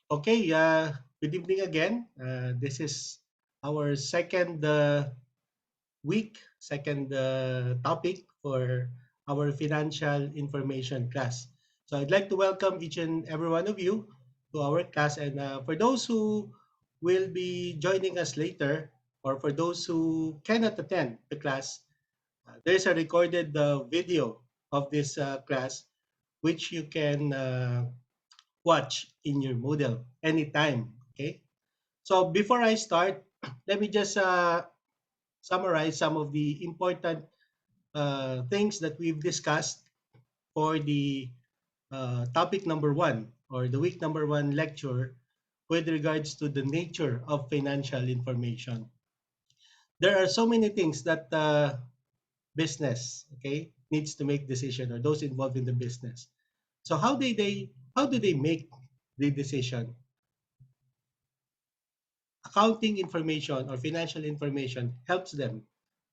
Okay, good evening again. This is our second week, second topic for our financial information class. So I'd like to welcome each and every one of you to our class. And for those who will be joining us later, or for those who cannot attend the class, there's a recorded video of this class which you can watch in your Moodle anytime. Okay. So before I start, let me just summarize some of the important things that we've discussed for the topic number one or the week number one lecture with regards to the nature of financial information. There are so many things that business, okay, needs to make decision, or those involved in the business. So how do they make the decision? Accounting information or financial information helps them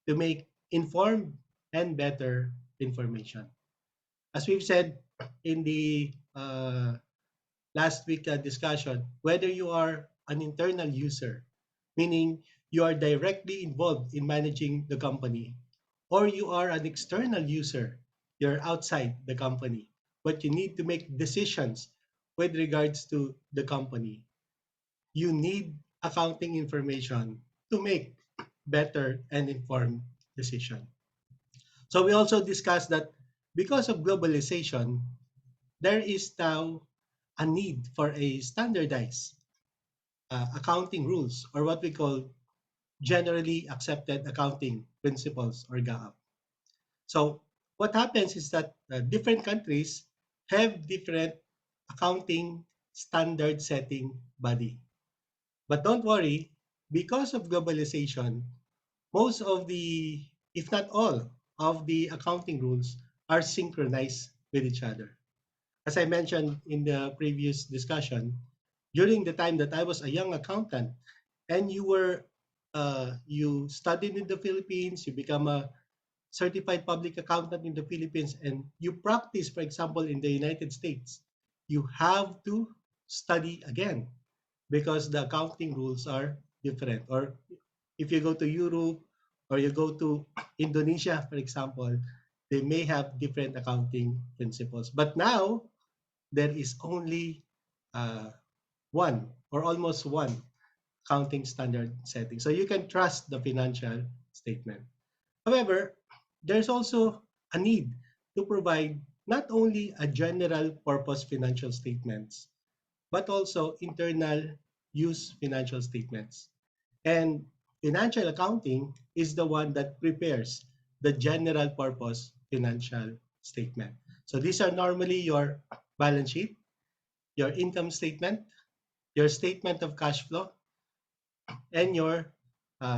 to make informed and better information. As we've said in the last week discussion, whether you are an internal user, meaning you are directly involved in managing the company, or you are an external user, you're outside the company, but you need to make decisions with regards to the company. You need accounting information to make better and informed decision. So we also discussed that because of globalization, there is now a need for a standardized accounting rules, or what we call generally accepted accounting principles, or GAAP. So what happens is that different countries have different accounting standard setting body. But don't worry, because of globalization, most of the, if not all, of the accounting rules are synchronized with each other. As I mentioned in the previous discussion, during the time that I was a young accountant and you studied in the Philippines, you become a certified public accountant in the Philippines, and you practice, for example, in the United States, you have to study again because the accounting rules are different. Or if you go to Europe or you go to Indonesia, for example, they may have different accounting principles. But now there is only uh, one or almost one accounting standard setting. So you can trust the financial statement. However, there's also a need to provide not only a general purpose financial statements, but also internal use financial statements. And financial accounting is the one that prepares the general purpose financial statement. So these are normally your balance sheet, your income statement, your statement of cash flow, and your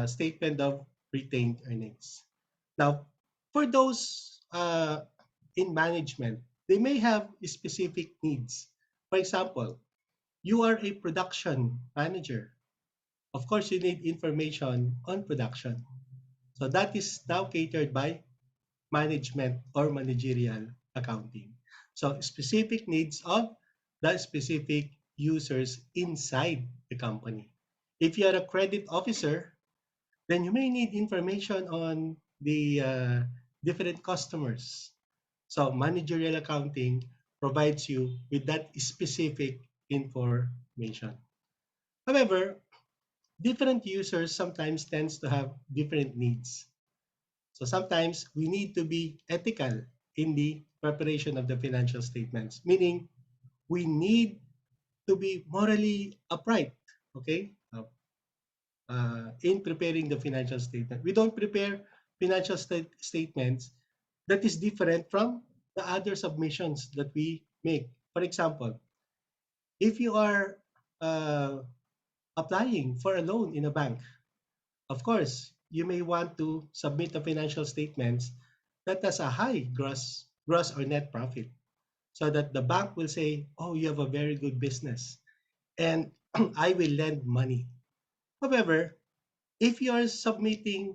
statement of retained earnings. Now, for those in management, they may have specific needs. For example, you are a production manager. Of course, you need information on production. So that is now catered by management or managerial accounting. So specific needs of the specific users inside the company. If you are a credit officer, then you may need information on the different customers. So managerial accounting provides you with that specific information. However, different users sometimes tends to have different needs. So sometimes we need to be ethical in the preparation of the financial statements, meaning we need to be morally upright, okay, in preparing the financial statement. We don't prepare financial statements that is different from the other submissions that we make. For example, if you are uh, applying for a loan in a bank, of course, you may want to submit the financial statements that has a high gross or net profit so that the bank will say, oh, you have a very good business and I will lend money. However, if you are submitting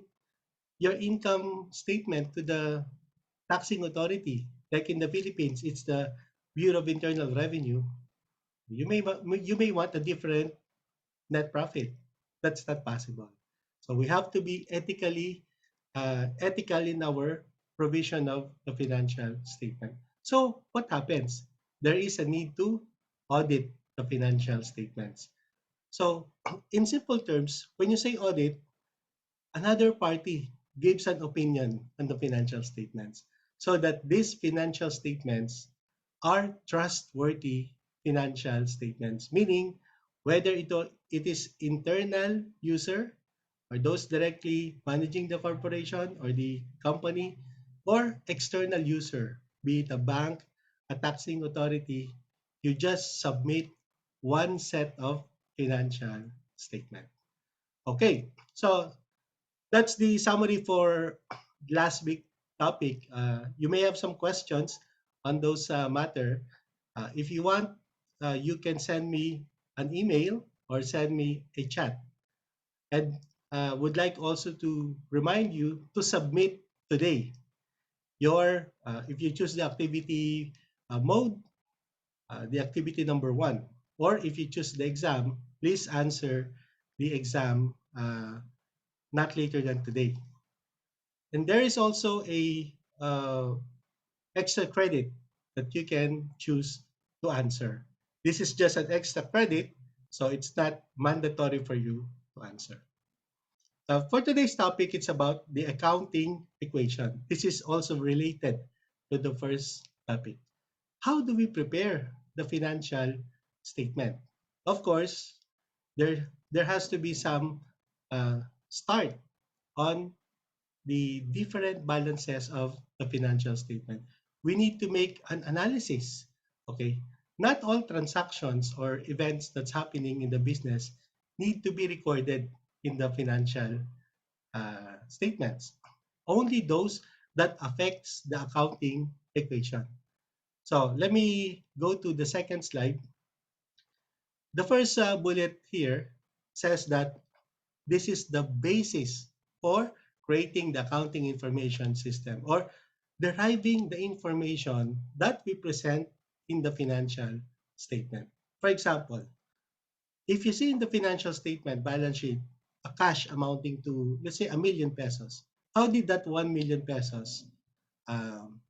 your income statement to the taxing authority, like in the Philippines, it's the Bureau of Internal Revenue, you may want a different net profit. That's not possible. So we have to be ethical in our provision of the financial statement. So what happens? There is a need to audit the financial statements. So in simple terms, when you say audit, another party gives an opinion on the financial statements so that these financial statements are trustworthy financial statements, meaning whether it is internal user or those directly managing the corporation or the company or external user, be it a bank, a taxing authority, you just submit one set of financial statement. Okay, so that's the summary for last week topic. You may have some questions on those matter. If you want, you can send me an email or send me a chat. And would like also to remind you to submit today your, if you choose the activity mode, the activity number one, or if you choose the exam, please answer the exam not later than today. And there is also a extra credit that you can choose to answer. This is just an extra credit, so it's not mandatory for you to answer. For today's topic, it's about the accounting equation. This is also related to the first topic. How do we prepare the financial statement? Of course, there has to be some start on the different balances of the financial statement. We need to make an analysis. Okay, not all transactions or events that's happening in the business need to be recorded in the financial statements. Only those that affects the accounting equation. So let me go to the second slide. The first bullet here says that this is the basis for creating the accounting information system or deriving the information that we present in the financial statement. For example, if you see in the financial statement balance sheet a cash amounting to, let's say, 1,000,000 pesos, how did that 1 million pesos, um,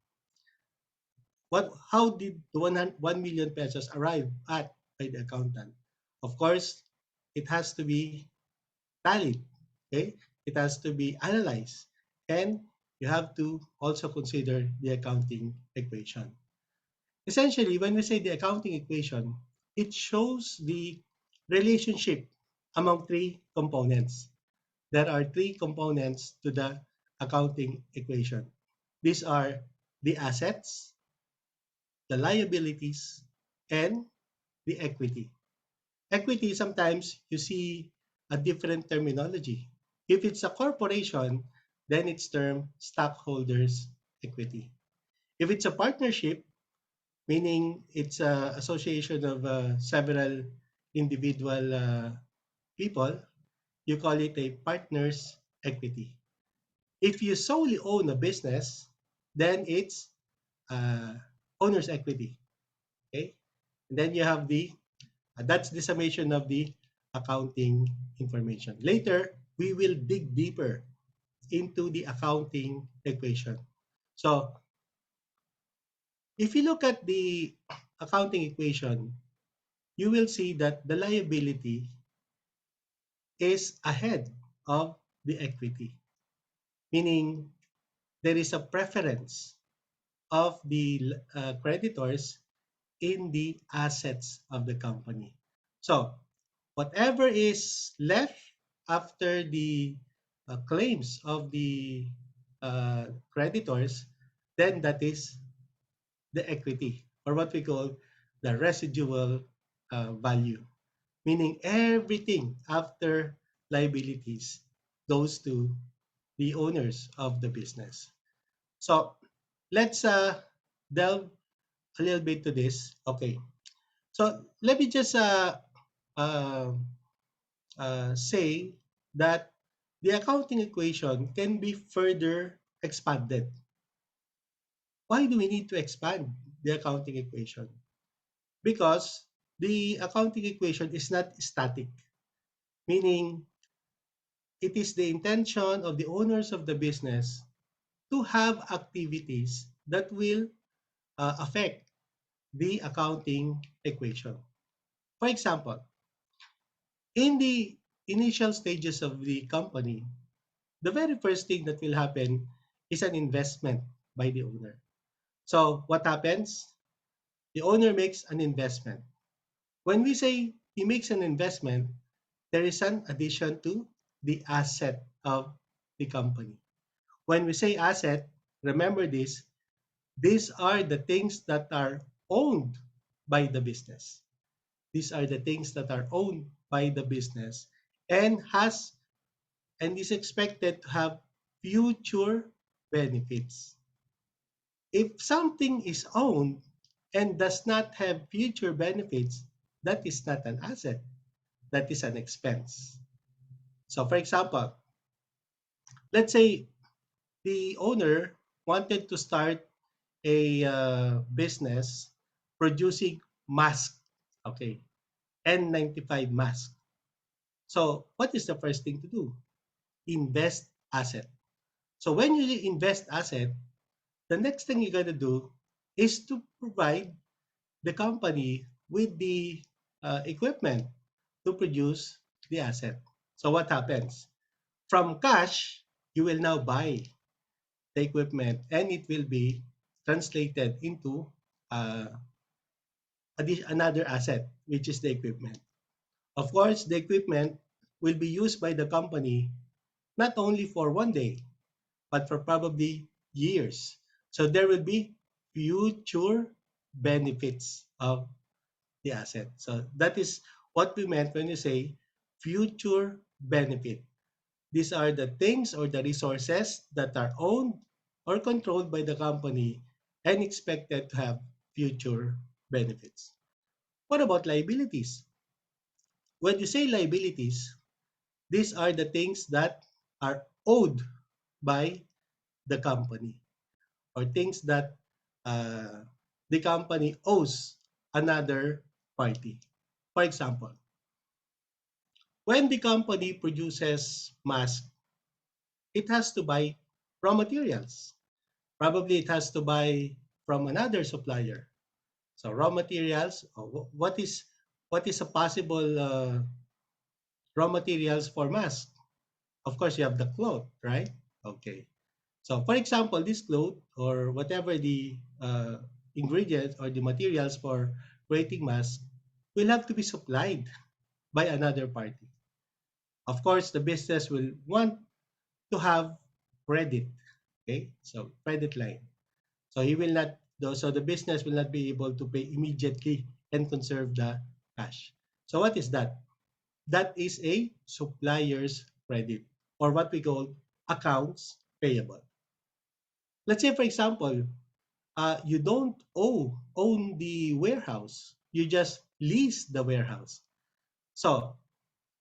how did the 1 million pesos arrive at by the accountant? Of course, it has to be tallied, okay? It has to be analyzed, and you have to also consider the accounting equation. Essentially, when we say the accounting equation, it shows the relationship among three components. There are three components to the accounting equation. These are the assets, the liabilities, and the equity. Equity, sometimes you see a different terminology. If it's a corporation, then it's termed stockholders' equity. If it's a partnership, meaning it's an association of several individual people, you call it a partner's equity. If you solely own a business, then it's uh, owner's equity. Okay, and then you have the that's the summation of the accounting information. Later, we will dig deeper into the accounting equation. So, if you look at the accounting equation, you will see that the liability is ahead of the equity, meaning there is a preference of the creditors in the assets of the company. So, whatever is left after the claims of the creditors, then that is the equity, or what we call the residual value, meaning everything after liabilities goes to the owners of the business. So let's delve a little bit to this. Okay, so let me just uh, say that the accounting equation can be further expanded. Why do we need to expand the accounting equation? Because the accounting equation is not static, meaning it is the intention of the owners of the business to have activities that will affect the accounting equation. For example, in the initial stages of the company, the very first thing that will happen is an investment by the owner. So what happens? The owner makes an investment. When we say he makes an investment, there is an addition to the asset of the company. When we say asset, remember this, these are the things that are owned by the business. These are the things that are owned by the business and is expected to have future benefits. If something is owned and does not have future benefits, that is not an asset, that is an expense. So, for example, let's say the owner wanted to start a business producing masks, okay, N95 mask. So, what is the first thing to do? Invest asset. So, when you invest asset, the next thing you got to do is to provide the company with the equipment to produce the asset. So what happens? From cash, you will now buy the equipment and it will be translated into uh, another asset, which is the equipment. Of course, the equipment will be used by the company not only for one day, but for probably years. So there will be future benefits of the asset. So that is what we meant when we say future benefit. These are the things or the resources that are owned or controlled by the company and expected to have future benefits. What about liabilities? When you say liabilities, these are the things that are owed by the company or things that uh, the company owes another party. For example, when the company produces mask, it has to buy raw materials. Probably it has to buy from another supplier. So raw materials, what is a possible raw materials for mask? Of course, you have the cloth, right? Okay. So for example, this cloth or whatever the ingredients or the materials for creating mask will have to be supplied by another party. Of course, the business will want to have credit. Okay, so credit line. So he will not. So the business will not be able to pay immediately and conserve the cash. So what is that? That is a supplier's credit, or what we call accounts payable. Let's say, for example, you don't own the warehouse. You just lease the warehouse. So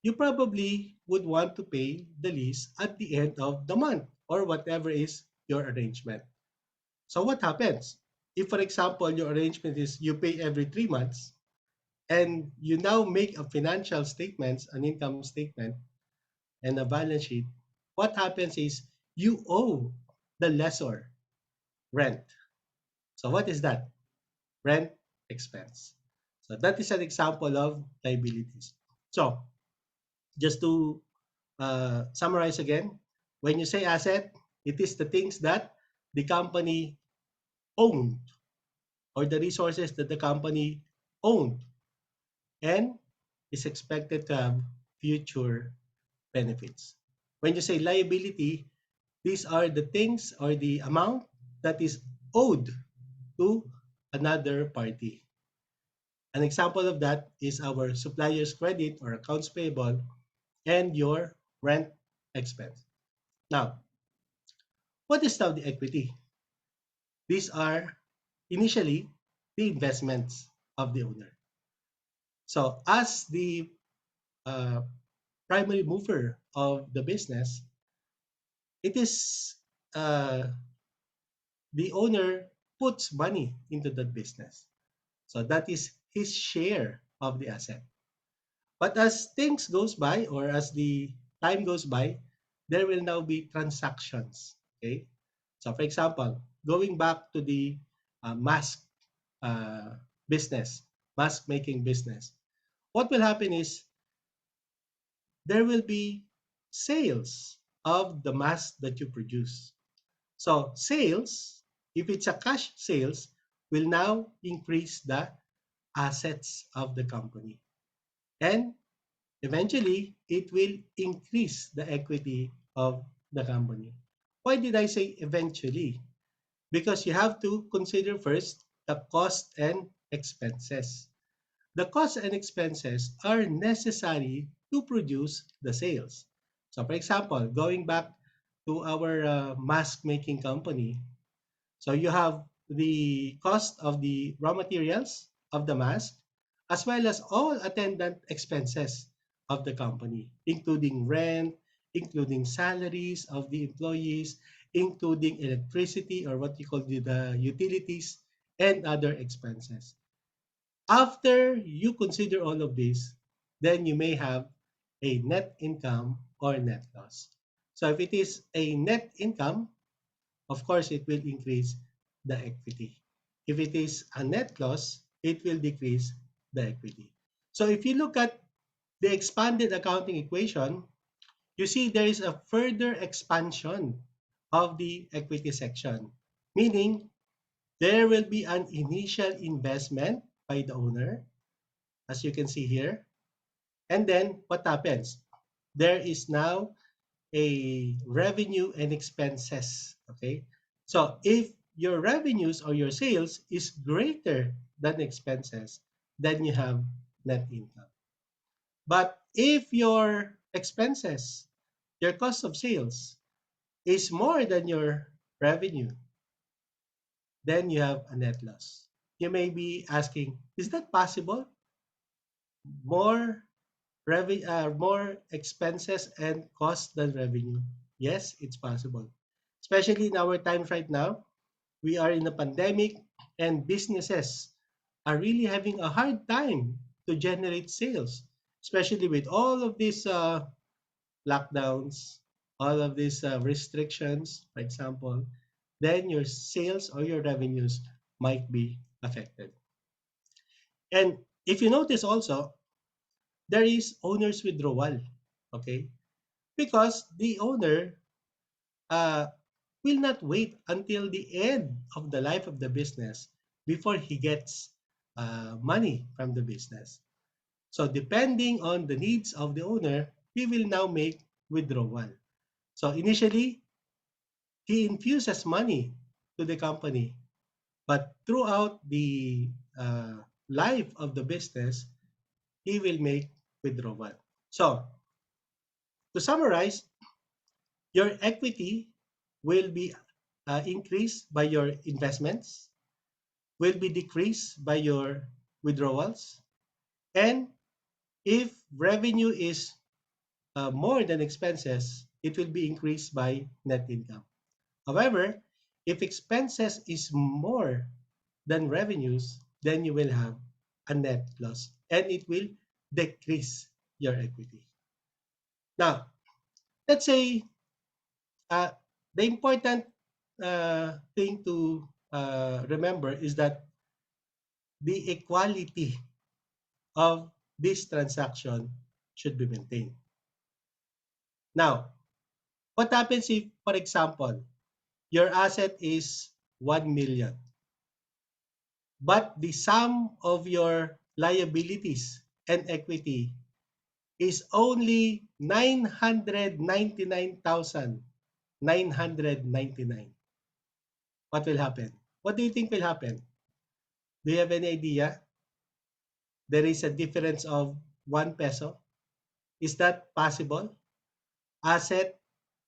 you probably would want to pay the lease at the end of the month or whatever is your arrangement. So what happens? If, for example, your arrangement is you pay every 3 months and you now make a financial statements, an income statement, and a balance sheet, what happens is you owe the lessor rent. So what is that? Rent expense. So that is an example of liabilities. So just to summarize again, when you say asset, it is the things that the company owned or the resources that the company owned and is expected to have future benefits. When you say liability, these are the things or the amount that is owed to another party. An example of that is our supplier's credit or accounts payable and your rent expense. Now, what is now the equity? These are initially the investments of the owner. So, as the uh, primary mover of the business, it is the owner puts money into that business. So that is his share of the asset. But as things goes by or as the time goes by, there will now be transactions. Okay. So for example, going back to the mask uh, business, mask making business, what will happen is there will be sales of the mask that you produce. So sales, if it's a cash sales, will now increase the assets of the company. And eventually, it will increase the equity of the company. Why did I say eventually? Because you have to consider first the cost and expenses. The costs and expenses are necessary to produce the sales. So, for example, going back to our mask making company, so you have the cost of the raw materials of the mask, as well as all attendant expenses of the company, including rent, including salaries of the employees, including electricity or what you call the utilities and other expenses. After you consider all of this, then you may have a net income or net loss. So if it is a net income, of course, it will increase the equity. If it is a net loss, it will decrease the equity. So if you look at the expanded accounting equation, you see there is a further expansion of the equity section, meaning there will be an initial investment by the owner, as you can see here. And then what happens? There is now a revenue and expenses. Okay. So if your revenues or your sales is greater than expenses, then you have net income. But if your expenses, your cost of sales is more than your revenue, then you have a net loss. You may be asking, is that possible? More more expenses and costs than revenue? Yes, it's possible. Especially in our times right now, we are in a pandemic and businesses are really having a hard time to generate sales, especially with all of these lockdowns. all of these restrictions, for example, then your sales or your revenues might be affected. And if you notice also, there is owner's withdrawal, okay? Because the owner uh, will not wait until the end of the life of the business before he gets money from the business. So depending on the needs of the owner, he will now make withdrawal. So initially, he infuses money to the company, but throughout the life of the business, he will make withdrawal. So to summarize, your equity will be increased by your investments, will be decreased by your withdrawals, and if revenue is more than expenses, it will be increased by net income. However, if expenses is more than revenues, then you will have a net loss and it will decrease your equity. Now, let's say uh, the important thing to remember is that the equality of this transaction should be maintained. Now, what happens if, for example, your asset is 1 million, but the sum of your liabilities and equity is only 999,999? What will happen? What do you think will happen? Do you have any idea? There is a difference of 1 peso. Is that possible? Asset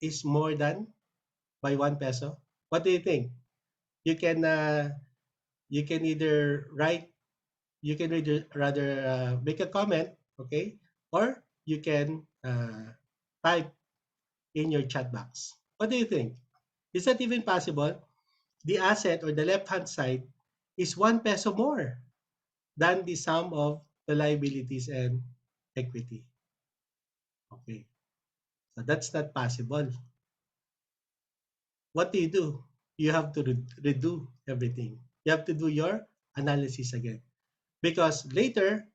is more than by 1 peso. What do you think? You can you can either write, you can rather make a comment, okay, or you can type in your chat box. What do you think? Is that even possible? The asset or the left hand side is 1 peso more than the sum of the liabilities and equity. Okay, so that's not possible. What do? You have to redo everything. You have to do your analysis again. Because later,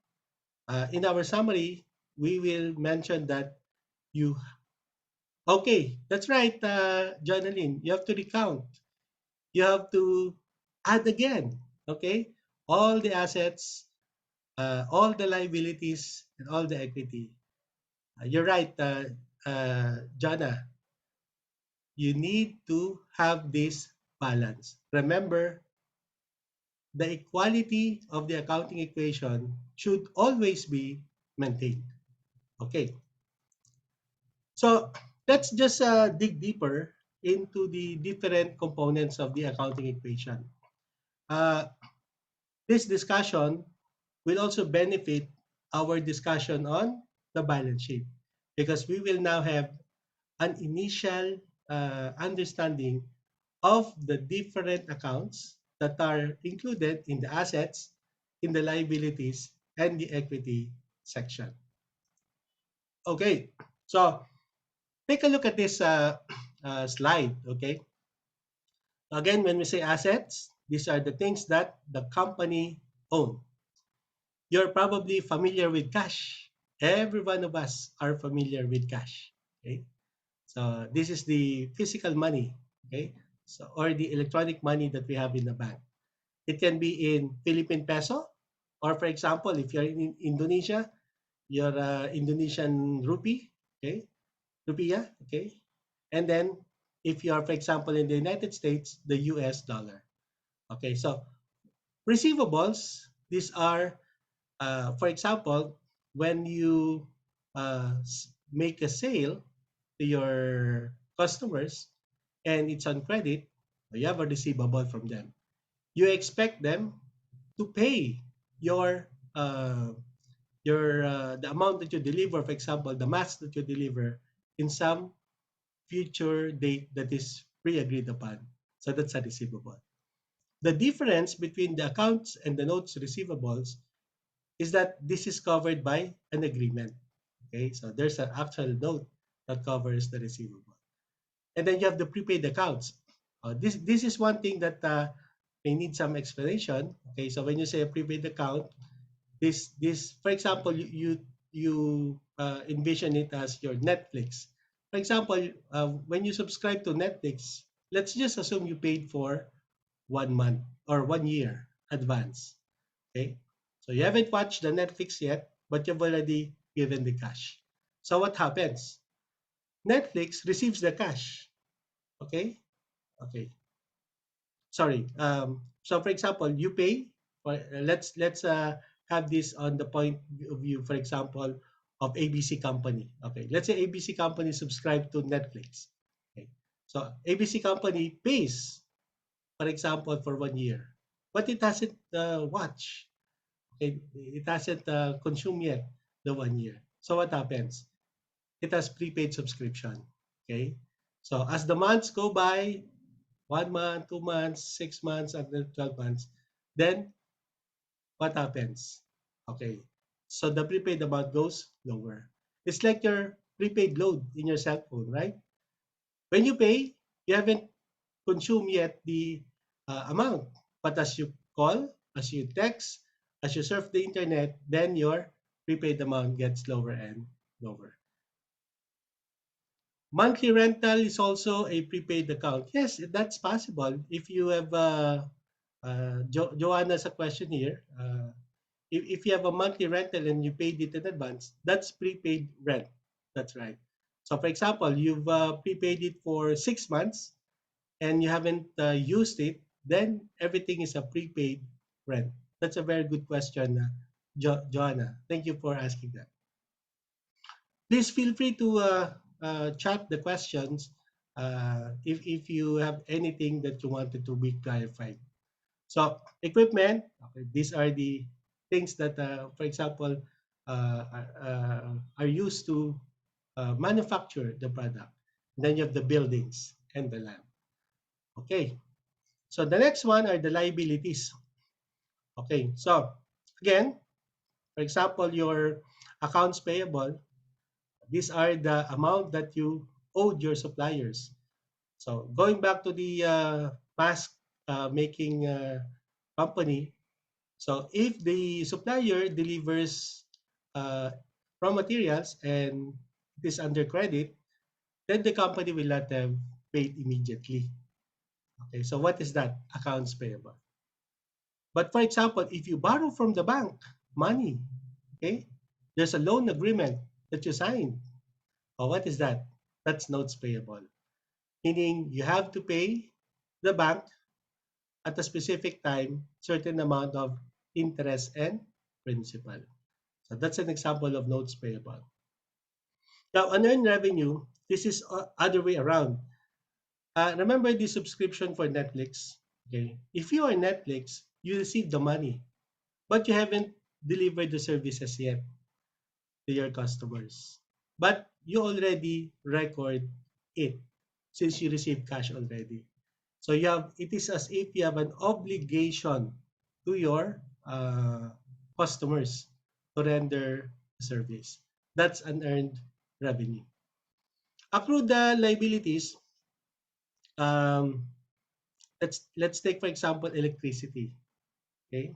in our summary, we will mention that you, okay, that's right, Jonalyn, you have to recount. You have to add again, okay? All the assets, all the liabilities, and all the equity. You're right, Jana. You need to have this balance. Remember, the equality of the accounting equation should always be maintained. Okay, so let's just dig deeper into the different components of the accounting equation. Uh, this discussion will also benefit our discussion on the balance sheet because we will now have an initial understanding of the different accounts that are included in the assets, in the liabilities, and the equity section. Okay, so take a look at this slide. Okay, again, when we say assets, these are the things that the company own. You're probably familiar with cash. Every one of us are familiar with cash. Okay, so this is the physical money. Okay, so or the electronic money that we have in the bank. It can be in Philippine peso, or for example, if you're in Indonesia, your Indonesian rupee, okay, rupiah, okay, and then if you are, for example, in the United States, the U.S. dollar, okay. So receivables, these are, for example, when you make a sale to your customers and it's on credit, you have a receivable from them. You expect them to pay your the amount that you deliver, for example, the mass that you deliver in some future date that is pre-agreed upon. So that's a receivable. The difference between the accounts and the notes receivables is that this is covered by an agreement. Okay, so there's an actual note that covers the receivable. And then you have the prepaid accounts. This is one thing that may need some explanation. Okay, so when you say a prepaid account, this for example, you envision it as your Netflix. For example, when you subscribe to Netflix, let's just assume you paid for 1 month or 1 year advance. Okay, so you haven't watched the Netflix yet, but you've already given the cash. So what happens? Netflix receives the cash. Okay, okay. Sorry. So for example, you pay. Let's have this on the point of view, for example, of ABC Company. Okay, let's say ABC Company subscribe to Netflix. Okay, so ABC Company pays, for example, for 1 year, but it hasn't watched. Okay, it hasn't consumed yet the 1 year. So what happens? It has prepaid subscription. Okay, so as the months go by, 1 month, 2 months, 6 months, and then 12 months, then what happens? Okay, so the prepaid amount goes lower. It's like your prepaid load in your cell phone, right? When you pay, you haven't consumed yet the amount, but as you call, as you text, as you surf the internet, then your prepaid amount gets lower and lower. Monthly rental is also a prepaid account. Yes, that's possible. If you have Joanna's a question here. If you have a monthly rental and you paid it in advance, that's prepaid rent. That's right. So, for example, you've prepaid it for 6 months and you haven't used it, then everything is a prepaid rent. That's a very good question, Joanna. Thank you for asking that. Please feel free to chat the questions if you have anything that you wanted to be clarified. So equipment, okay, these are the things that, for example, are used to manufacture the product. Then you have the buildings and the land. Okay, so the next one are the liabilities. Okay, so again, for example, your accounts payable, these are the amount that you owed your suppliers. So going back to the mask making company, so if the supplier delivers uh, raw materials and it is under credit, then the company will not have paid immediately. Okay, so what is that? Accounts payable. But for example, if you borrow from the bank money, okay, there's a loan agreement that you signed. Oh, what is that? That's notes payable. Meaning you have to pay the bank at a specific time certain amount of interest and principal. So that's an example of notes payable. Now, unearned revenue, this is other way around. Remember the subscription for Netflix? Okay. If you are Netflix, you receive the money, but you haven't delivered the services yet to your customers. But you already record it since you receive cash already. So you have it is as if you have an obligation to your customers to render service. That's unearned revenue. Accrued liabilities. Um, let's take for example electricity. Okay,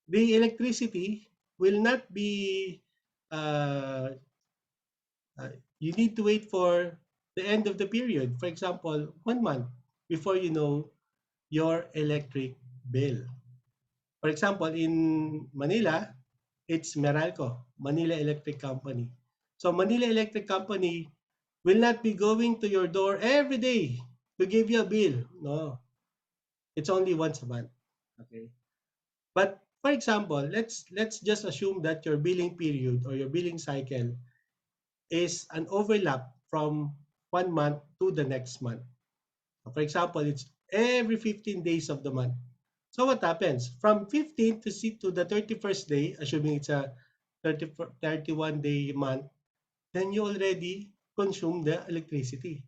the electricity will not be. Uh, uh, you need to wait for the end of the period. For example, 1 month before you know your electric bill. For example, in Manila, it's Meralco, Manila Electric Company. So Manila Electric Company will not be going to your door every day to give you a bill. No, it's only once a month. Okay. But for example, let's just assume that your billing period or your billing cycle is an overlap from 1 month to the next month. So for example, it's every 15 days of the month. So what happens? From 15th to the 31st day, assuming it's a 31 day month, then you already consume the electricity.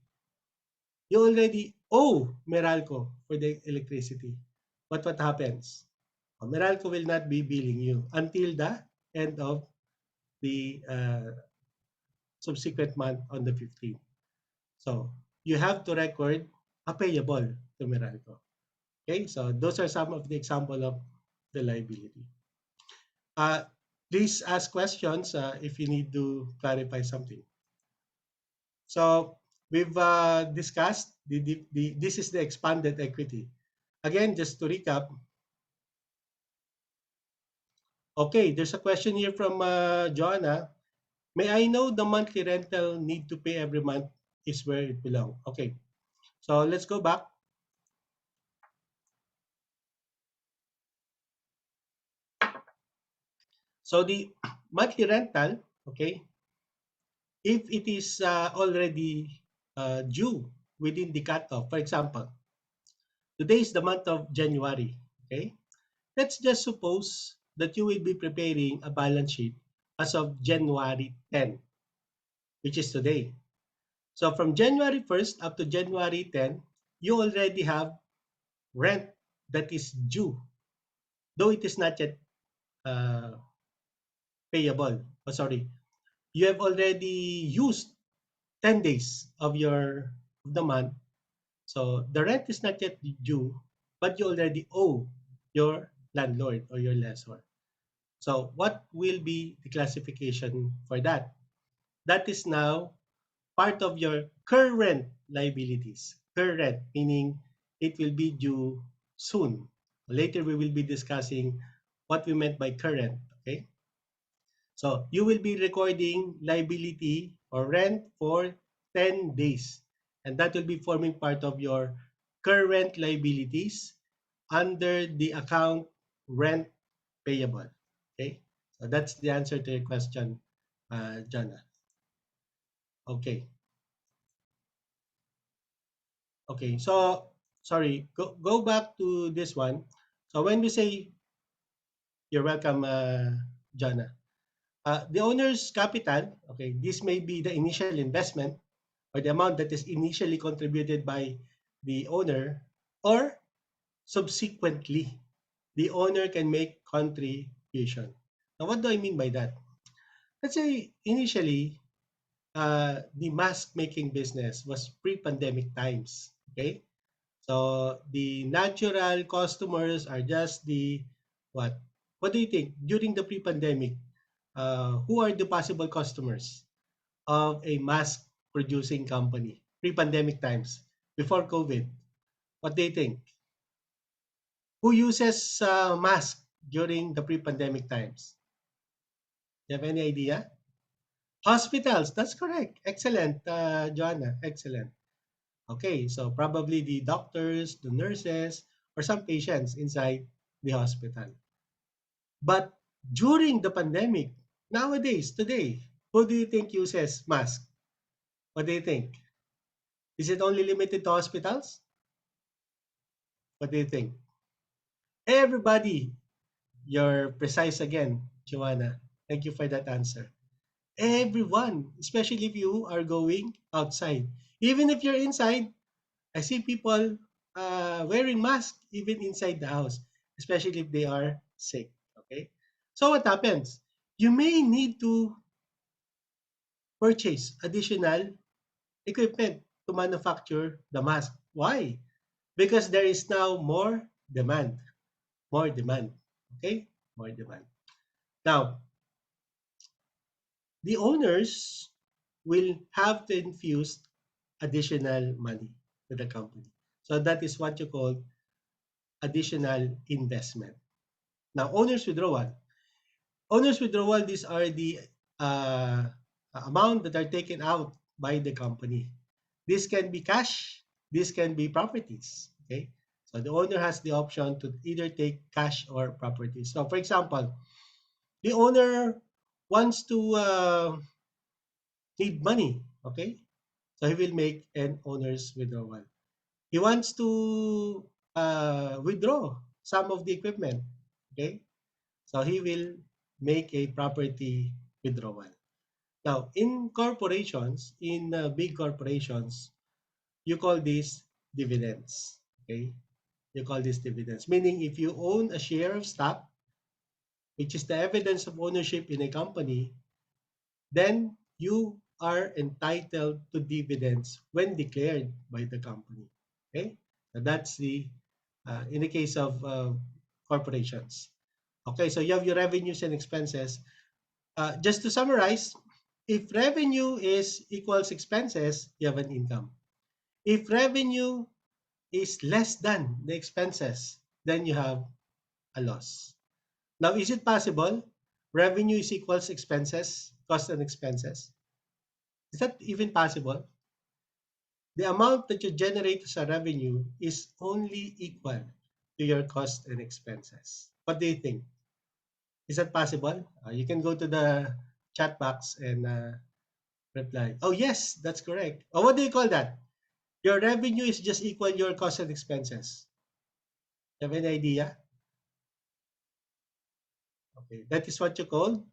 You already owe Meralco for the electricity. But what happens? Meralco will not be billing you until the end of the subsequent month on the 15th. So you have to record a payable to Meralco. Okay, so those are some of the example of the liability. Uh, please ask questions if you need to clarify something. So we've discussed this is the expanded equity. Again, just to recap, okay, there's a question here from Joanna. May I know the monthly rental need to pay every month is where it belongs? Okay, so let's go back. So the monthly rental, okay, if it is already due within the cutoff, for example, today is the month of January, okay? Let's just suppose that you will be preparing a balance sheet as of January 10, which is today. So from January 1st up to January 10, you already have rent that is due, though it is not yet uh, payable. Oh, sorry, you have already used 10 days of the month. So the rent is not yet due, but you already owe your landlord or your lessor. So what will be the classification for that? That is now part of your current liabilities. Current meaning it will be due soon. Later we will be discussing what we meant by current. Okay. So you will be recording liability or rent for 10 days. And that will be forming part of your current liabilities under the account rent payable. Okay. So that's the answer to your question, Jana. Okay. Okay. So sorry, go back to this one. So when we say you're welcome, Jana. The owner's capital, okay, this may be the initial investment or the amount that is initially contributed by the owner, or subsequently, the owner can make contribution. Now, what do I mean by that? Let's say initially, the mask making business was pre-pandemic times. Okay, so the natural customers are just the what? What do you think during the pre-pandemic? Who are the possible customers of a mask producing company pre-pandemic times before COVID? What do you think? Who uses mask during the pre-pandemic times? Do you have any idea? Hospitals. That's correct. Excellent, Joanna. Excellent. Okay, so probably the doctors, the nurses, or some patients inside the hospital. But during the pandemic, nowadays, today, who do you think uses mask? What do you think? Is it only limited to hospitals? What do you think? Everybody, you're precise again, Joanna. Thank you for that answer. Everyone, especially if you are going outside. Even if you're inside, I see people wearing masks even inside the house, especially if they are sick. Okay. So what happens? You may need to purchase additional equipment to manufacture the mask. Why? Because there is now more demand. More demand. Okay? More demand. Now, the owners will have to infuse additional money to the company. So that is what you call additional investment. Now, owner's withdrawal. Owner's withdrawal, these are the uh, amount that are taken out by the company. This can be cash, this can be properties. Okay, so the owner has the option to either take cash or properties. So, for example, the owner wants to need money. Okay, so he will make an owner's withdrawal. He wants to withdraw some of the equipment. Okay, so he will make a property withdrawal. Now, in corporations, in big corporations, you call this dividends. Okay, you call this dividends. Meaning, if you own a share of stock, which is the evidence of ownership in a company, then you are entitled to dividends when declared by the company. Okay, so that's the in the case of corporations. Okay, so you have your revenues and expenses. Just to summarize, if revenue is equals expenses, you have an income. If revenue is less than the expenses, then you have a loss. Now, is it possible revenue is equals expenses, cost and expenses? Is that even possible? The amount that you generate as a revenue is only equal to your cost and expenses. What do you think? Is that possible? You can go to the chat box and reply. Oh, yes, that's correct. Oh, what do you call that? Your revenue is just equal your cost and expenses. You have any idea? Okay, that is what you call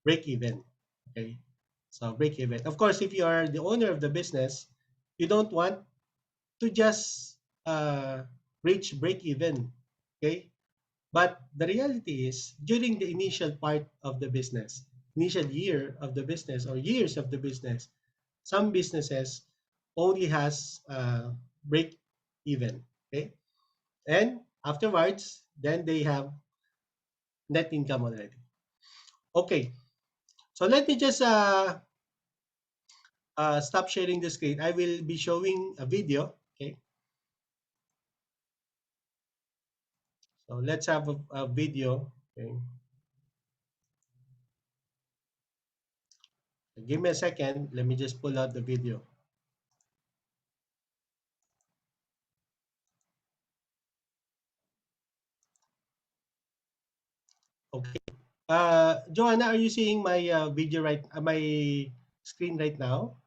break even. Okay, so break even. Of course, if you are the owner of the business, you don't want to just reach break even. Okay, but the reality is during the initial part of the business, initial year of the business or years of the business, some businesses only has break even. Okay, and afterwards, then they have net income already. Okay, so let me just stop sharing the screen. I will be showing a video. Okay, so let's have a video. Okay, give me a second. Let me just pull out the video. Okay. Joanna, are you seeing my video right? My screen right now?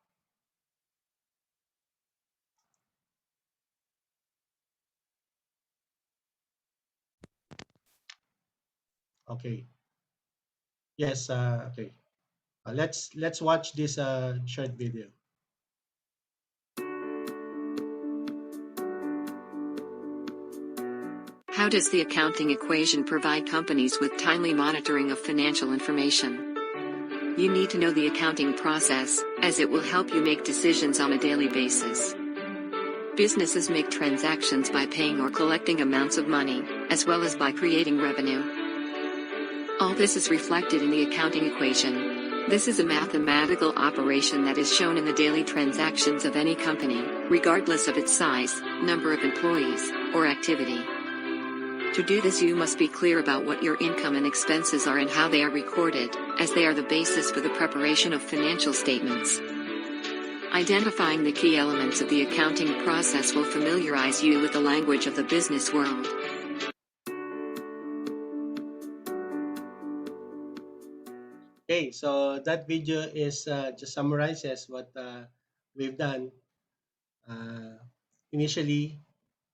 Okay. Yes. Okay. Let's watch this short video. How does the accounting equation provide companies with timely monitoring of financial information? You need to know the accounting process, as it will help you make decisions on a daily basis. Businesses make transactions by paying or collecting amounts of money, as well as by creating revenue. All this is reflected in the accounting equation. This is a mathematical operation that is shown in the daily transactions of any company, regardless of its size, number of employees, or activity. To do this, you must be clear about what your income and expenses are and how they are recorded, as they are the basis for the preparation of financial statements. Identifying the key elements of the accounting process will familiarize you with the language of the business world. Okay, so that video is just summarizes what we've done. Uh, Initially,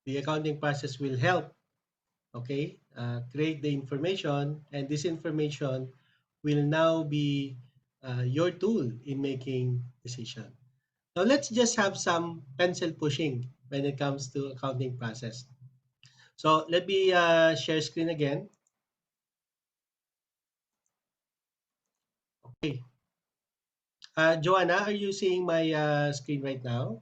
the accounting process will help, okay, create the information, and this information will now be your tool in making decision. Now let's just have some pencil pushing when it comes to accounting process. So let me share screen again. Okay. Joanna, are you seeing my screen right now?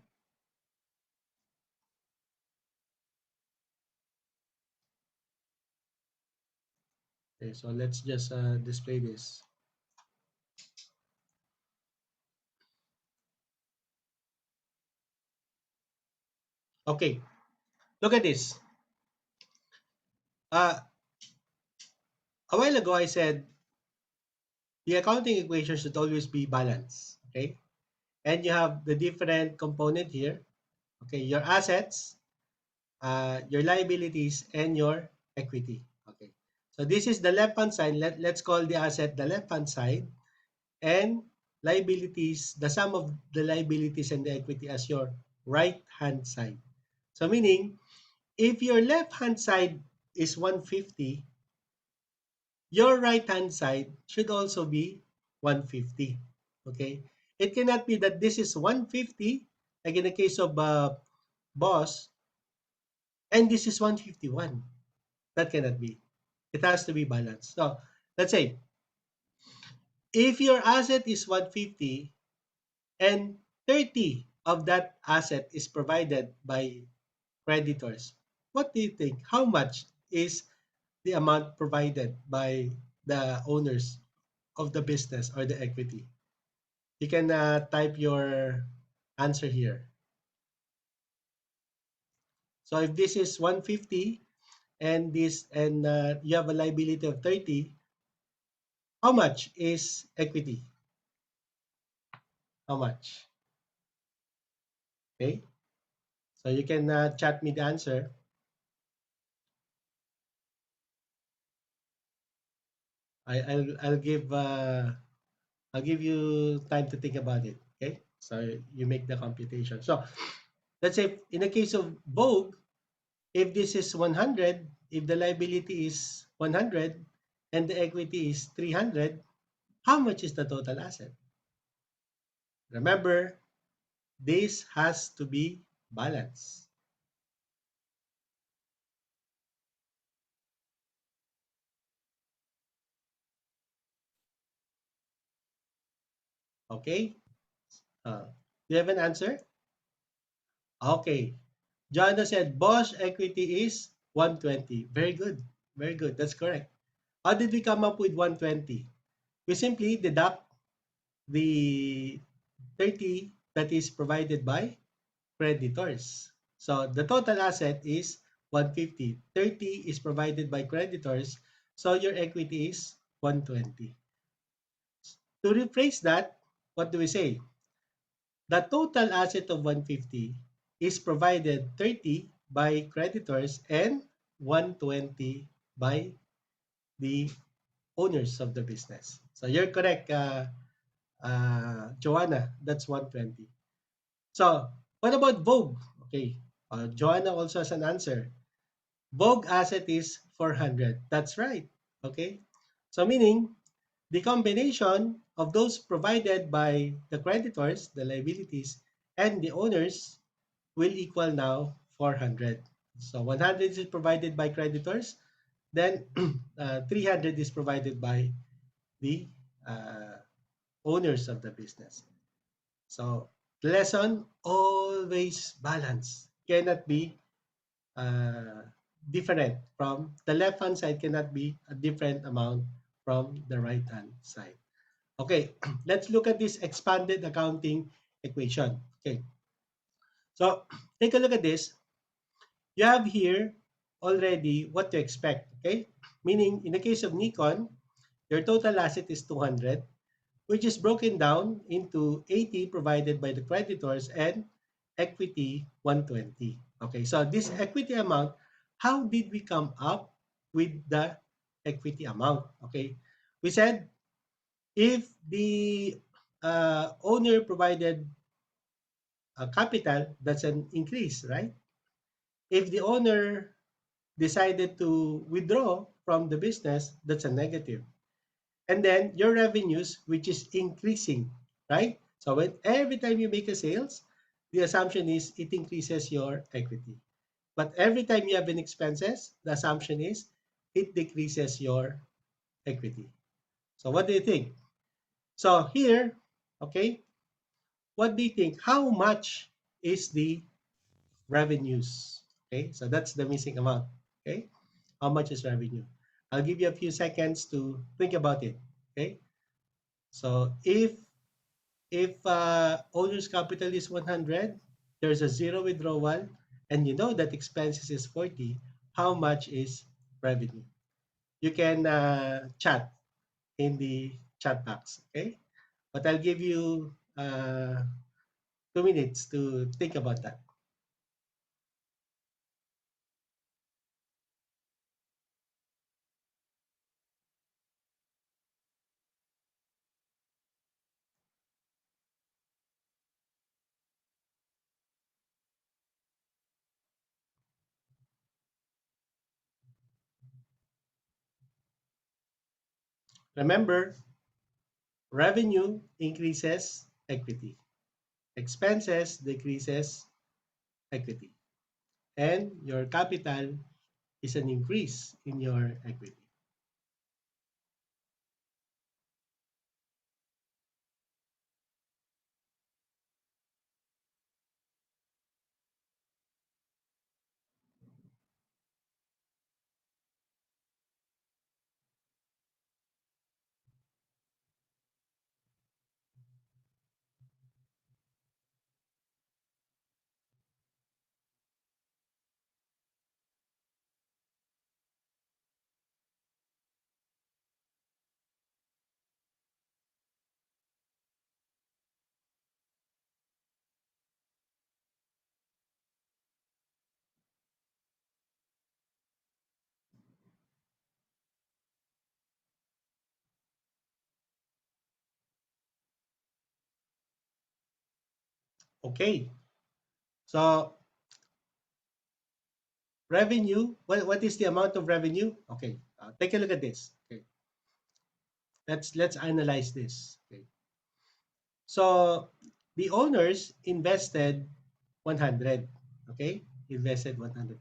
Okay, so let's just display this. Okay, look at this. Uh, a while ago, I said the accounting equation should always be balanced. Okay, and you have the different component here. Okay, your assets, your liabilities, and your equity. Okay, so this is the left hand side. Let's call the asset the left hand side, and liabilities, the sum of the liabilities and the equity as your right hand side. So meaning, if your left hand side is 150, your right hand side should also be 150. Okay, it cannot be that this is 150, like in the case of boss, and this is 151. That cannot be. It has to be balanced. So let's say if your asset is 150 and 30 of that asset is provided by creditors, what do you think? How much is the amount provided by the owners of the business or the equity? You can type your answer here. So if this is 150 and you have a liability of 30, how much is equity? How much? Okay, so you can chat me the answer. I'll give you time to think about it. Okay, so you make the computation. So let's say in the case of Vogue, if this is 100, if the liability is 100 and the equity is 300, how much is the total asset? Remember, this has to be balanced. Okay? Do you have an answer? Okay. Joanna said Bosch equity is 120. Very good. Very good. That's correct. How did we come up with 120? We simply deduct the 30 that is provided by creditors. So the total asset is 150. 30 is provided by creditors. So your equity is 120. To rephrase that, what do we say? The total asset of 150 is provided 30 by creditors and 120 by the owners of the business. So you're correct, Joanna. That's 120. So what about Vogue? Okay, Joanna also has an answer. Vogue asset is 400. That's right. Okay, so meaning the combination of those provided by the creditors, the liabilities, and the owners will equal now 400. So 100 is provided by creditors, then 300 is provided by the uh, owners of the business. So the lesson, always balance. Cannot be uh, different from the left hand side, cannot be a different amount from the right hand side. Okay, let's look at this expanded accounting equation. Okay, so take a look at this. You have here already what to expect. Okay, meaning in the case of Nikon, your total asset is 200, which is broken down into 80 provided by the creditors and equity 120. Okay, so this equity amount, how did we come up with the equity amount? Okay, we said if the owner provided a capital, that's an increase, right? If the owner decided to withdraw from the business, that's a negative. And then your revenues, which is increasing, right? So when every time you make a sales, the assumption is it increases your equity. But every time you have an expenses, the assumption is it decreases your equity. So what do you think? So here, okay, what do you think? How much is the revenues? Okay, so that's the missing amount. Okay, how much is revenue? I'll give you a few seconds to think about it. Okay, so if owner's capital is 100, there's a zero withdrawal, and you know that expenses is 40, how much is revenue? You can chat in the chat box, okay? But I'll give you 2 minutes to think about that. Remember, revenue increases equity, expenses decreases equity, and your capital is an increase in your equity. Okay. So revenue, what is the amount of revenue? Okay. Take a look at this. Okay. Let's analyze this. Okay. So the owners invested 100. Okay? Invested 100.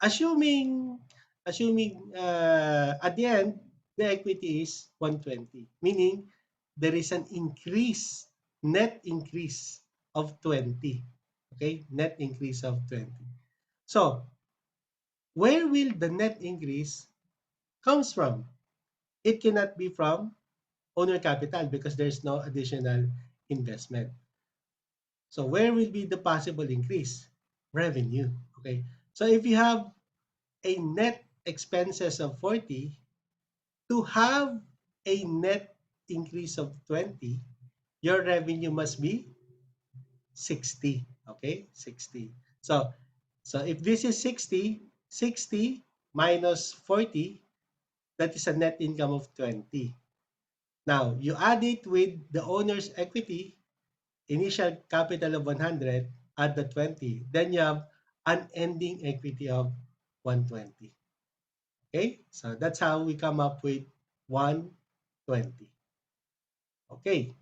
Assuming at the end the equity is 120, meaning there is an increase, net increase of 20. Okay? Net increase of 20. So, where will the net increase comes from? It cannot be from owner capital because there's no additional investment. So where will be the possible increase? Revenue. Okay. So if you have a net expenses of 40, to have a net increase of 20, your revenue must be 60. Okay, 60. So if this is 60, 60 minus 40, that is a net income of 20. Now, you add it with the owner's equity, initial capital of 100, add the 20, then you have an ending equity of 120. Okay, so that's how we come up with 120. Okay,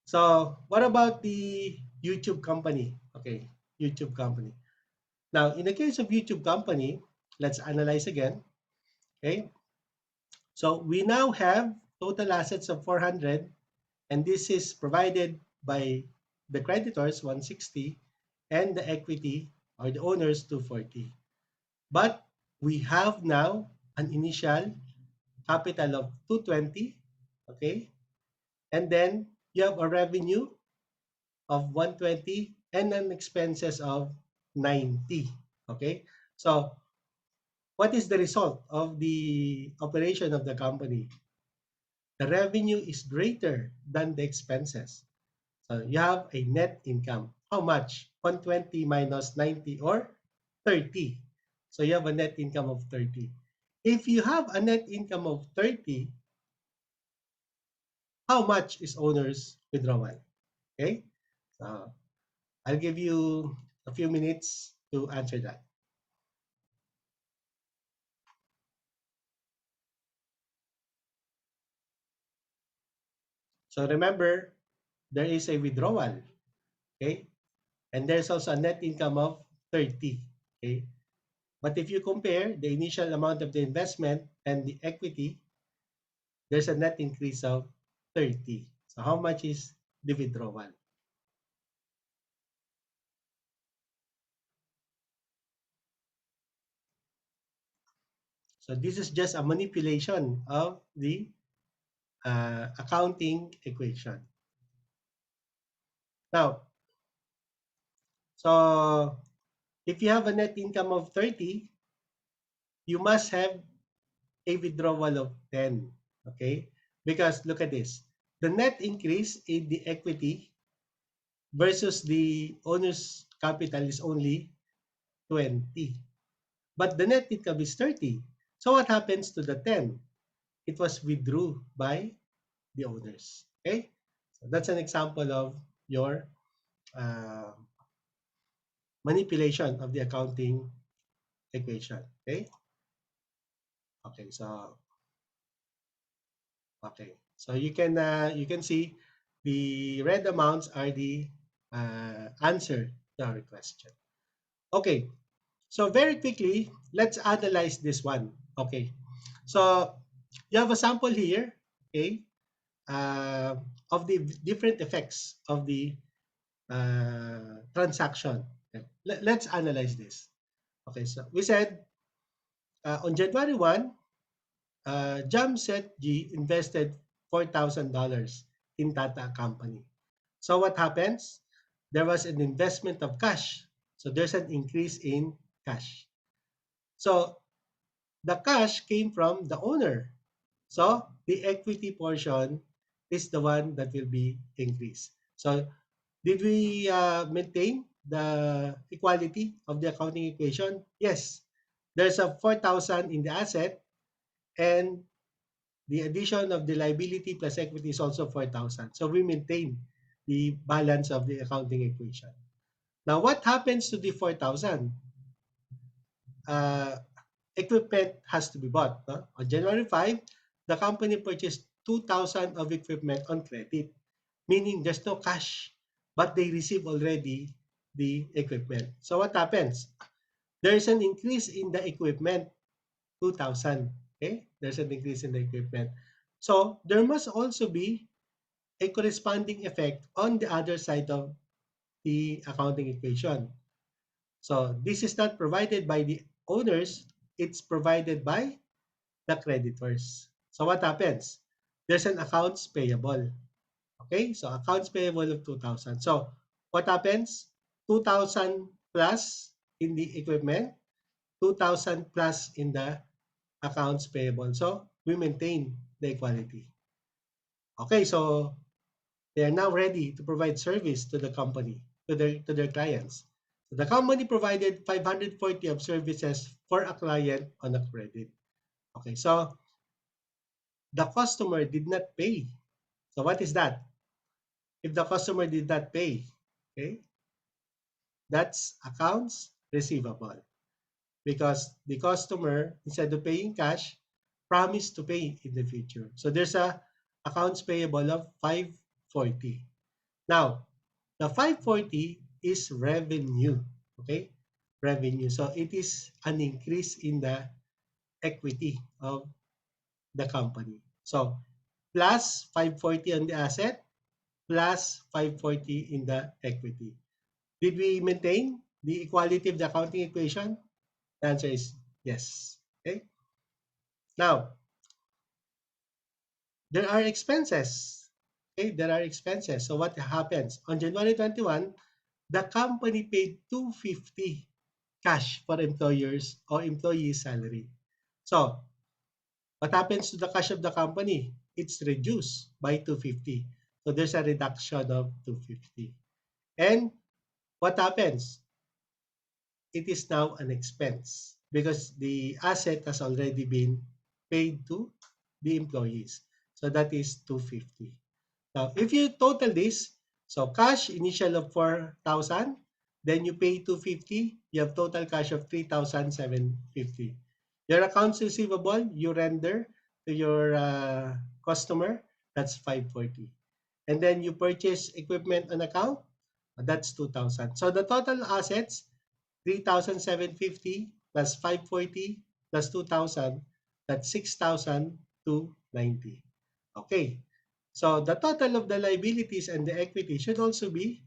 so what about the YouTube company? Okay, YouTube company. Now, in the case of YouTube company, let's analyze again. Okay, so we now have total assets of 400, and this is provided by the creditors 160 and the equity or the owners 240. But we have now an initial capital of 220, okay? And then you have a revenue of 120 and an expenses of 90, okay? So what is the result of the operation of the company? The revenue is greater than the expenses. So you have a net income. How much? 120 minus 90 or 30. So you have a net income of 30. If you have a net income of 30, how much is owner's withdrawal? Okay? So I'll give you a few minutes to answer that. So remember, there is a withdrawal. Okay? And there's also a net income of 30. Okay? But if you compare the initial amount of the investment and the equity, there's a net increase of 30. So how much is the withdrawal? So this is just a manipulation of the accounting equation. Now, so if you have a net income of 30, you must have a withdrawal of 10. Okay? Because look at this. The net increase in the equity versus the owner's capital is only 20. But the net income is 30. So what happens to the 10? It was withdrew by the owners. Okay? So that's an example of your uh, manipulation of the accounting equation. Okay? Okay, so you can see the red amounts are the answer to our question. Okay, so very quickly, let's analyze this one. Okay, so you have a sample here, okay, uh, of the different effects of the transaction. Okay. Let's analyze this. Okay, so we said on January 1, Jamset G invested $4,000 in Tata Company. So what happens? There was an investment of cash. So there's an increase in cash. So the cash came from the owner. So the equity portion is the one that will be increased. So did we maintain the equality of the accounting equation? Yes. There's a 4,000 in the asset, and the addition of the liability plus equity is also 4,000. So we maintain the balance of the accounting equation. Now, what happens to the 4,000? Equipment has to be bought. No? On January 5, the company purchased 2,000 of equipment on credit, meaning there's no cash, but they receive already the equipment. So what happens? There's an increase in the equipment, 2,000. Okay, there's an increase in the equipment. So there must also be a corresponding effect on the other side of the accounting equation. So this is not provided by the owners, it's provided by the creditors. So what happens? There's an accounts payable. Okay, so accounts payable of 2,000. So what happens? 2,000 plus in the equipment, 2,000 plus in the accounts payable. So we maintain the equality. Okay, so they are now ready to provide service to the company, to their clients. So the company provided 540 of services for a client on a credit. Okay, so the customer did not pay. So what is that? If the customer did not pay, okay, that's accounts receivable because the customer, instead of paying cash, promised to pay in the future. So there's a accounts payable of 540. Now, the 540 is revenue, okay? Revenue. So it is an increase in the equity of the company. So plus 540 on the asset, plus 540 in the equity. Did we maintain the equality of the accounting equation? The answer is yes. Okay. Now, there are expenses. Okay, there are expenses. So what happens? On January 21, the company paid 250 cash for employers or employees' salary. So what happens to the cash of the company? It's reduced by 250. So there's a reduction of 250. And what happens? It is now an expense because the asset has already been paid to the employees. So that is 250. Now, if you total this, so cash initial of 4,000, then you pay 250, you have total cash of 3,750. Your accounts receivable, you render to your customer, that's 540. And then you purchase equipment on account, that's 2,000. So the total assets, 3,750 plus 540 plus 2,000, that's 6,290. Okay. So the total of the liabilities and the equity should also be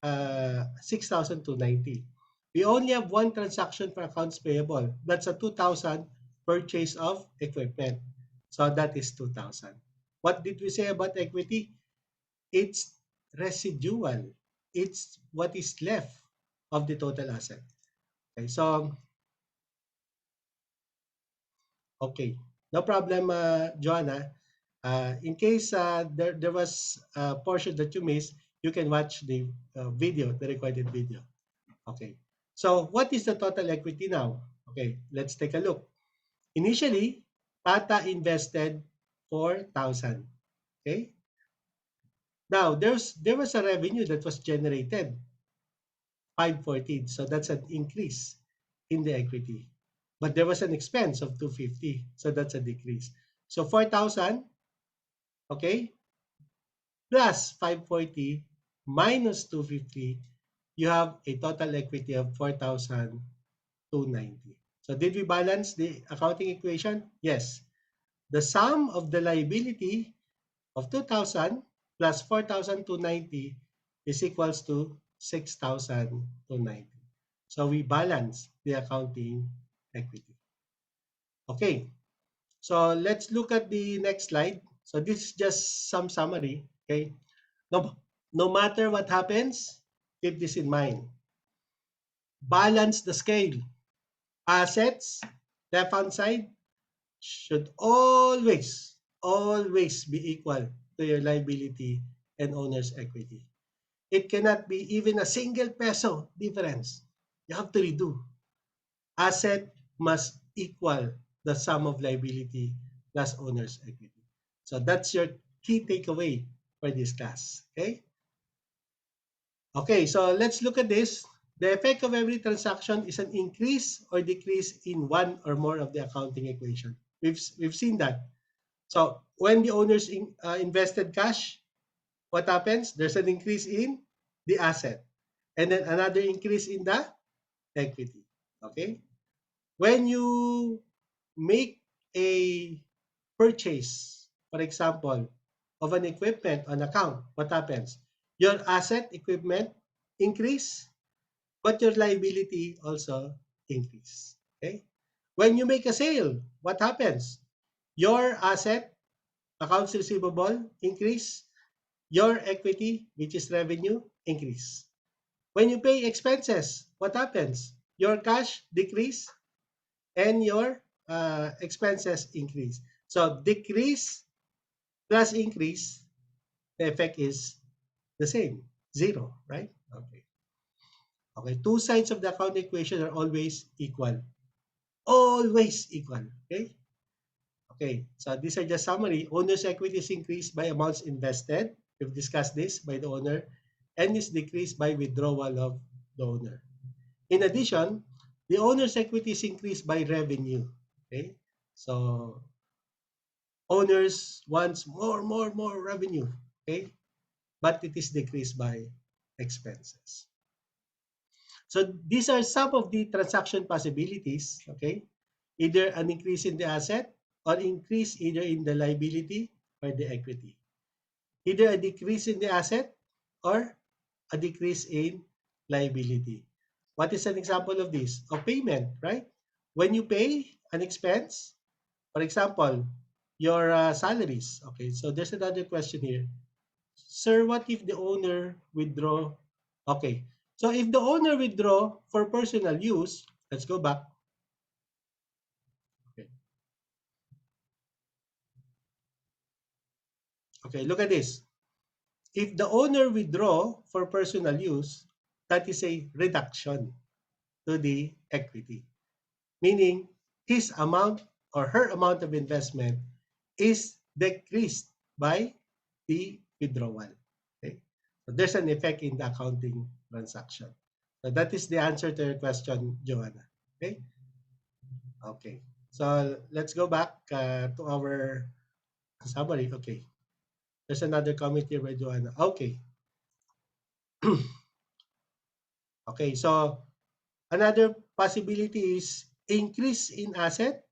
6,290. We only have one transaction for accounts payable. That's a 2,000 purchase of equipment. So that is 2,000. What did we say about equity? It's residual. It's what is left of the total asset. Okay, so, okay. No problem, Joanna. In case there was a portion that you missed, you can watch the video, the recorded video. Okay. So what is the total equity now? Okay, let's take a look. Initially, Tata invested 4,000. Okay. Now there was a revenue that was generated, 514. So that's an increase in the equity. But there was an expense of 250. So that's a decrease. So 4,000, okay, plus 540 minus 250, you have a total equity of 4,290. So did we balance the accounting equation? Yes. The sum of the liability of 2,000 plus 4,290 is equals to 6,290. So we balance the accounting equity. Okay. So let's look at the next slide. So this is just some summary. Okay. No matter what happens, keep this in mind. Balance the scale. Assets, left hand side, should always be equal to your liability and owner's equity. It cannot be even a single peso difference. You have to redo. Asset must equal the sum of liability plus owner's equity. So that's your key takeaway for this class. Okay? Okay, so let's look at this. The effect of every transaction is an increase or decrease in one or more of the accounting equation. We've seen that. So when the owners invested cash, what happens? There's an increase in the asset, and then another increase in the equity. Okay. When you make a purchase, for example, of an equipment on account, what happens? Your asset equipment increase, but your liability also increase. Okay. When you make a sale, what happens? Your asset, accounts receivable increase, your equity, which is revenue, increase. When you pay expenses, what happens? Your cash decrease and your expenses increase. So decrease plus increase, the effect is the same, zero, right? Okay. Okay, two sides of the account equation are always equal. Always equal. Okay. Okay. So these are just summary. Owner's equity is increased by amounts invested. We've discussed this by the owner, and is decreased by withdrawal of the owner. In addition, the owner's equity is increased by revenue. Okay. So owners wants more revenue. Okay. But it is decreased by expenses. So these are some of the transaction possibilities, okay? Either an increase in the asset or increase either in the liability or the equity. Either a decrease in the asset or a decrease in liability. What is an example of this? Of payment, right? When you pay an expense, for example, your salaries. Okay, so there's another question here. Sir, what if the owner withdraw? Okay. So if the owner withdraw for personal use, let's go back. Okay. Okay, look at this. If the owner withdraw for personal use, that is a reduction to the equity, meaning his amount or her amount of investment is decreased by the withdrawal. Okay. So there's an effect in the accounting transaction. So that is the answer to your question, Joanna. Okay. Okay. So let's go back to our summary. Okay. There's another comment here by Joanna. Okay. Okay. So another possibility is increase in asset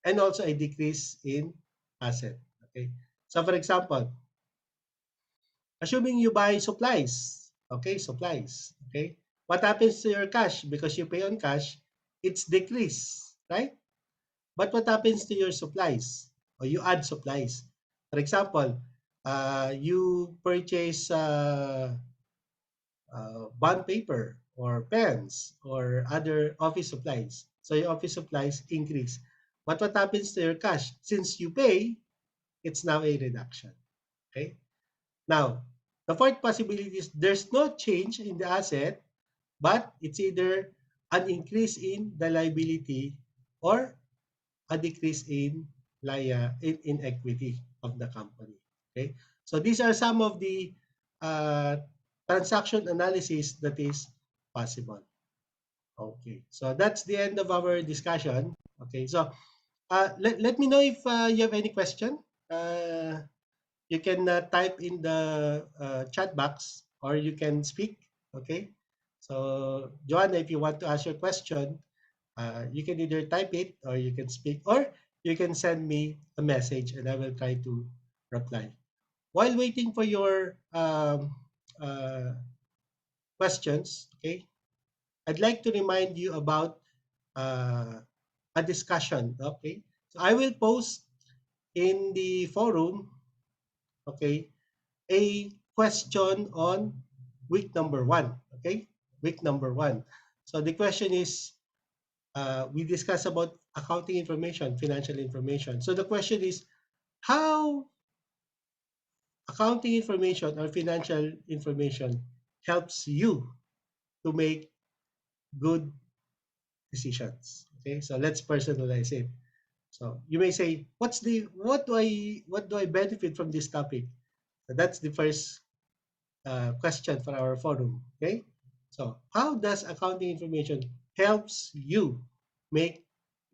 and also a decrease in asset. Okay. So for example, assuming you buy supplies, okay, supplies, okay, what happens to your cash? Because you pay on cash, it's decreased, right? But what happens to your supplies? Or you add supplies. For example, you purchase bond paper or pens or other office supplies. So your office supplies increase. But what happens to your cash? Since you pay, it's now a reduction. Okay. Now, the fourth possibility is there's no change in the asset, but it's either an increase in the liability or a decrease in in equity of the company. Okay, so these are some of the uh, transaction analysis that is possible. Okay, so that's the end of our discussion. Okay, so let me know if you have any question. You can type in the chat box or you can speak. Okay, so Joanna, if you want to ask your question, you can either type it or you can speak or you can send me a message and I will try to reply. While waiting for your questions, okay, I'd like to remind you about uh, a discussion. Okay, so I will post in the forum, okay, a question on week number one. Okay, week number one. So the question is, we discussed about accounting information, financial information. So the question is, how accounting information or financial information helps you to make good decisions. Okay, so let's personalize it. So you may say, what do I benefit from this topic? So that's the first question for our forum. Okay, so how does accounting information helps you make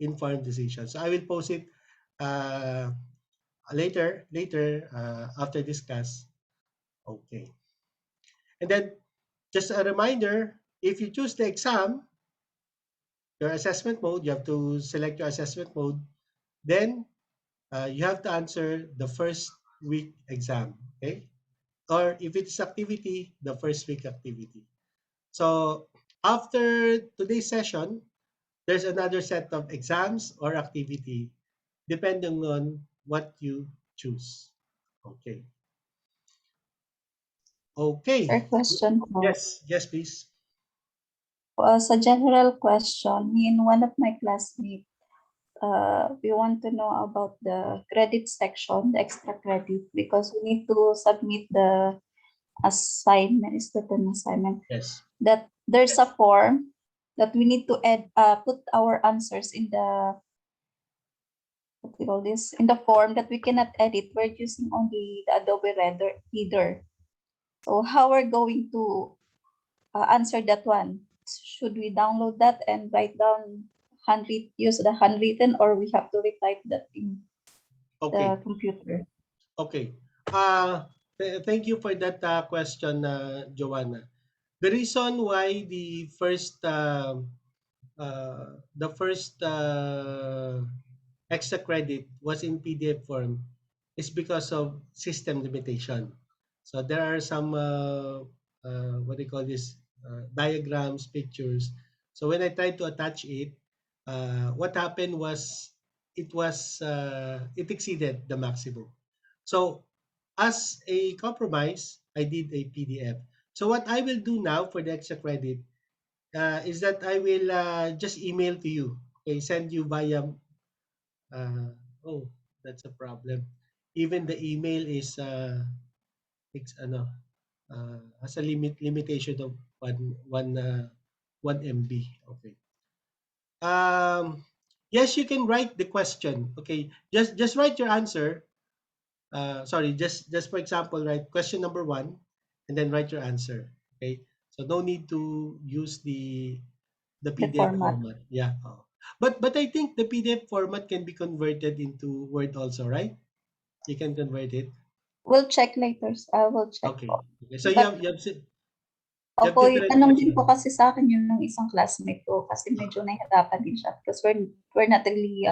informed decisions? So I will post it uh, later after this class. Okay, and then just a reminder: if you choose the exam, your assessment mode, you have to select your assessment mode. Then you have to answer the first week exam. Okay, or if it's activity, the first week activity. So after today's session, there's another set of exams or activity depending on what you choose. Okay. Sir, Okay. question po. Yes, please. As a general question, me and one of my classmates, we want to know about the credit section, the extra credit, because we need to submit the assignment. Is that an assignment? Yes. That there's a form that we need to add, put our answers in the, what do you call this? In the form that we cannot edit. We're using only the Adobe Reader. So how we're going to answer that one? Should we download that and write down use the handwritten, or we have to retype that in Okay. the computer? Okay. Thank you for that question, Joanna. The reason why the first extra credit was in PDF form is because of system limitation. So there are some what do you call this, diagrams, pictures. So when I tried to attach it, what happened was it exceeded the maximum. So as a compromise, I did a PDF. So what I will do now for the extra credit is that I will just email to you. Okay, send you via. Uh, oh, that's a problem. Even the email is has a limitation of one MB. Okay. Um, yes, you can write the question. Okay, just write your answer. Sorry, just for example, write question number one, and then write your answer. Okay, so no need to use the The PDF format. format. Yeah. Oh. But I think the PDF format can be converted into Word also, right? You can convert it. We'll check later. I will check Okay. po. Okay. So But you have opo, different tanong din version. po kasi sa akin yun ng isang classmate ko kasi medyo nahihirapan din siya because we're not really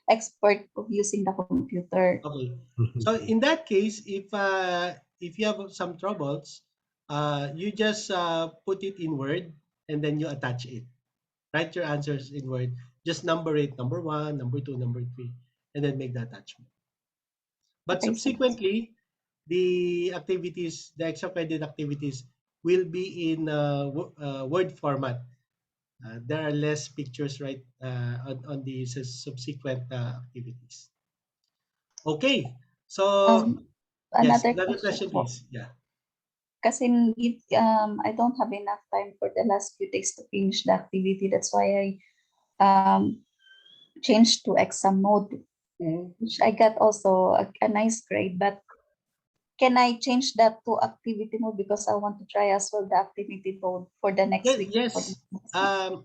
expert of using the computer. Okay. So in that case, if you have some troubles, you just put it in Word and then you attach it. Write your answers in Word. Just number it, number one, number two, number three, and then make the attachment. But Okay, sir. subsequently, the extra credit activities will be in Word format. There are less pictures right on the subsequent activities. Okay, so yes, Another another question question, po. please. Yeah. Kasi I don't have enough time for the last few days to finish the activity. That's why I changed to exam mode, which I got also a nice grade. But can I change that to activity mode because I want to try as well the activity mode for the next week? For the Yes. next week.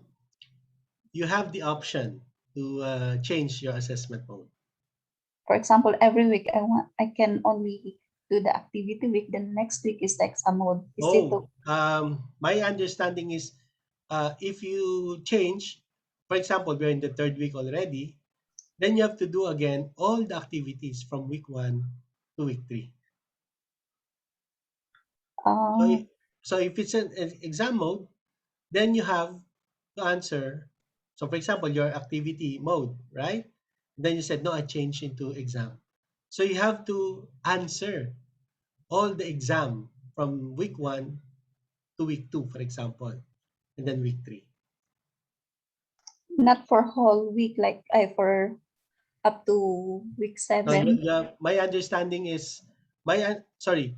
You have the option to change your assessment mode. For example, every week I can only do the activity week. The next week is the exam mode. Is it My understanding is if you change, for example, we're in the third week already, then you have to do again all the activities from week 1 to week 3. So, so if it's an exam mode, then you have to answer. So, for example, your activity mode, right? Then you said, no, I changed into exam. So you have to answer all the exam from week 1 to week 2, for example, and then week 3. not for whole week, like for up to week No, 7? my understanding is, sorry,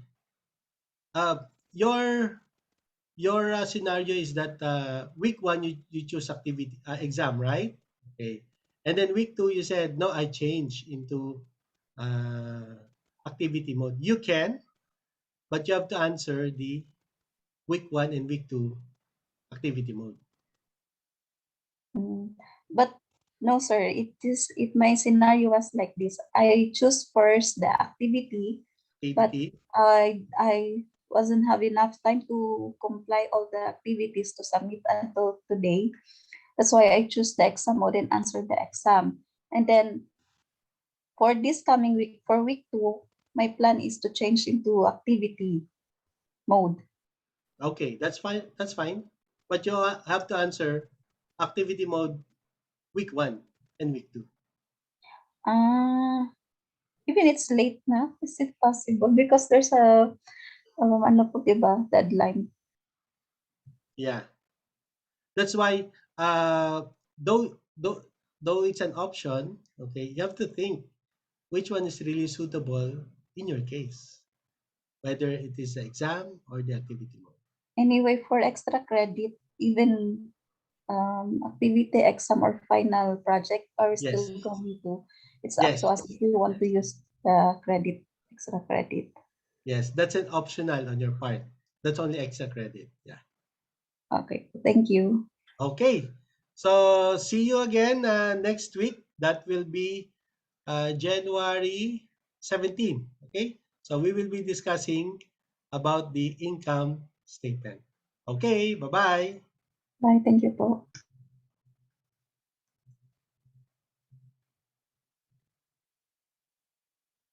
uh, your scenario is that week 1 you choose activity exam, right? Okay, and then week 2 you said no, I change into uh, activity mode. You can, but you have to answer the week 1 and week 2 activity mode. But no, sir, my scenario was like this. I choose first the activity, but Activity. I wasn't have enough time to comply all the activities to submit until today. That's why I choose the exam mode and answer the exam. And then for this coming week, for week 2, my plan is to change into activity mode. Okay, that's fine. That's fine. But you have to answer activity mode week 1 and week 2. Even it's late na, is it possible? Because there's a ano po, diba, deadline. Yeah. That's why though though though it's an option, okay, you have to think which one is really suitable in your case, whether it is the exam or the activity mode. Anyway, for extra credit, even activity, exam, or final project, are still Yes. going to, it's up Yes. to us if you want to use the credit, extra credit. Yes, that's an optional on your part. That's only extra credit. Yeah. Okay, thank you. Okay. So see you again next week. That will be January 17. Okay. So we will be discussing about the income statement. Okay. Bye bye. Bye, thank you po.